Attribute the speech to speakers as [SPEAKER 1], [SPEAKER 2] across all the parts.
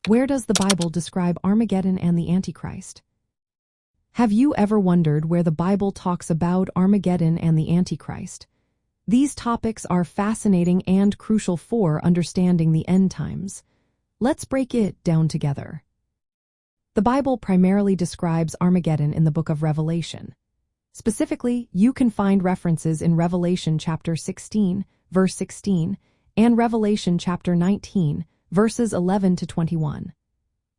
[SPEAKER 1] Where does the Bible describe Armageddon and the Antichrist? Have you ever wondered where the Bible talks about Armageddon and the Antichrist? These topics are fascinating and crucial for understanding the end times. Let's break it down together. The Bible primarily describes Armageddon in the book of Revelation. Specifically, you can find references in Revelation chapter 16, verse 16, and Revelation chapter 19, verses 11 to 21.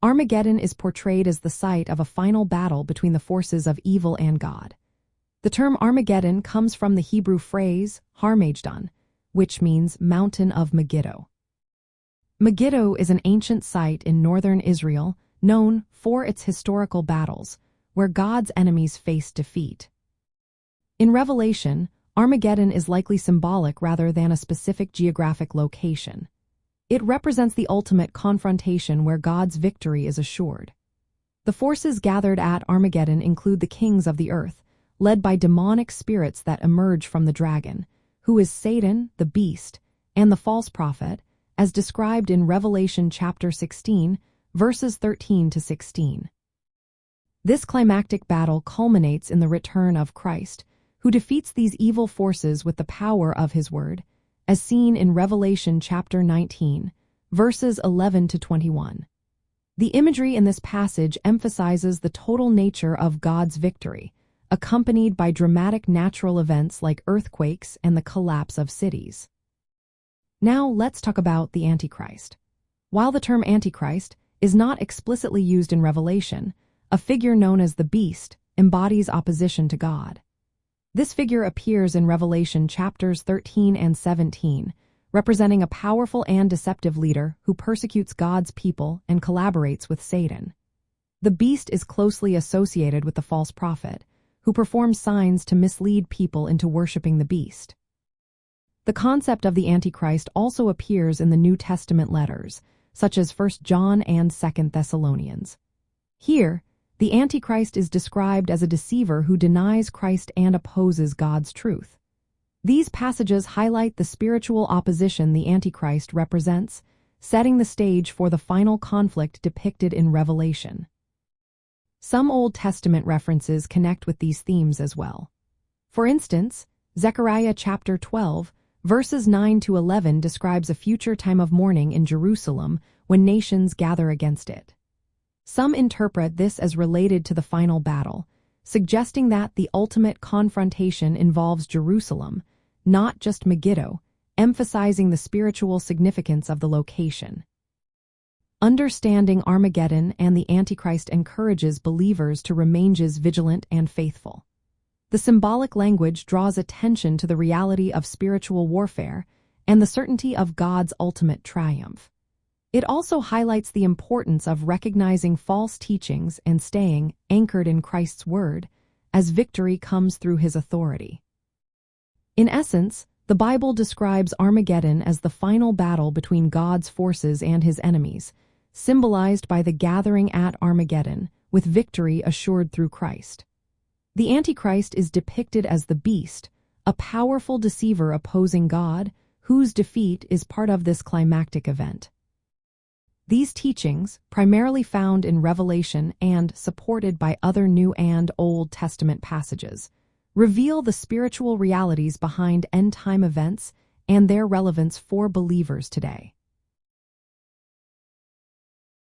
[SPEAKER 1] Armageddon is portrayed as the site of a final battle between the forces of evil and God. The term Armageddon comes from the Hebrew phrase Armageddon, which means mountain of Megiddo. Megiddo is an ancient site in northern Israel known for its historical battles, where God's enemies faced defeat. In Revelation, Armageddon is likely symbolic rather than a specific geographic location. It represents the ultimate confrontation where God's victory is assured. The forces gathered at Armageddon include the kings of the earth, led by demonic spirits that emerge from the dragon, who is Satan, the beast, and the false prophet, as described in Revelation chapter 16, verses 13 to 16. This climactic battle culminates in the return of Christ, who defeats these evil forces with the power of his word, as seen in Revelation chapter 19, verses 11 to 21. The imagery in this passage emphasizes the total nature of God's victory, accompanied by dramatic natural events like earthquakes and the collapse of cities. Now let's talk about the Antichrist. While the term Antichrist is not explicitly used in Revelation, a figure known as the beast embodies opposition to God. This figure appears in Revelation chapters 13 and 17, representing a powerful and deceptive leader who persecutes God's people and collaborates with Satan. The beast is closely associated with the false prophet, who performs signs to mislead people into worshiping the beast. The concept of the Antichrist also appears in the New Testament letters, such as 1 John and 2 Thessalonians. Here, the Antichrist is described as a deceiver who denies Christ and opposes God's truth. These passages highlight the spiritual opposition the Antichrist represents, setting the stage for the final conflict depicted in Revelation. Some Old Testament references connect with these themes as well. For instance, Zechariah chapter 12, verses 9 to 11 describes a future time of mourning in Jerusalem when nations gather against it. Some interpret this as related to the final battle, suggesting that the ultimate confrontation involves Jerusalem, not just Megiddo, emphasizing the spiritual significance of the location. Understanding Armageddon and the Antichrist encourages believers to remain vigilant and faithful. The symbolic language draws attention to the reality of spiritual warfare and the certainty of God's ultimate triumph. It also highlights the importance of recognizing false teachings and staying anchored in Christ's word, as victory comes through his authority. In essence, the Bible describes Armageddon as the final battle between God's forces and his enemies, symbolized by the gathering at Armageddon, with victory assured through Christ. The Antichrist is depicted as the beast, a powerful deceiver opposing God, whose defeat is part of this climactic event. These teachings, primarily found in Revelation and supported by other New and Old Testament passages, reveal the spiritual realities behind end-time events and their relevance for believers today.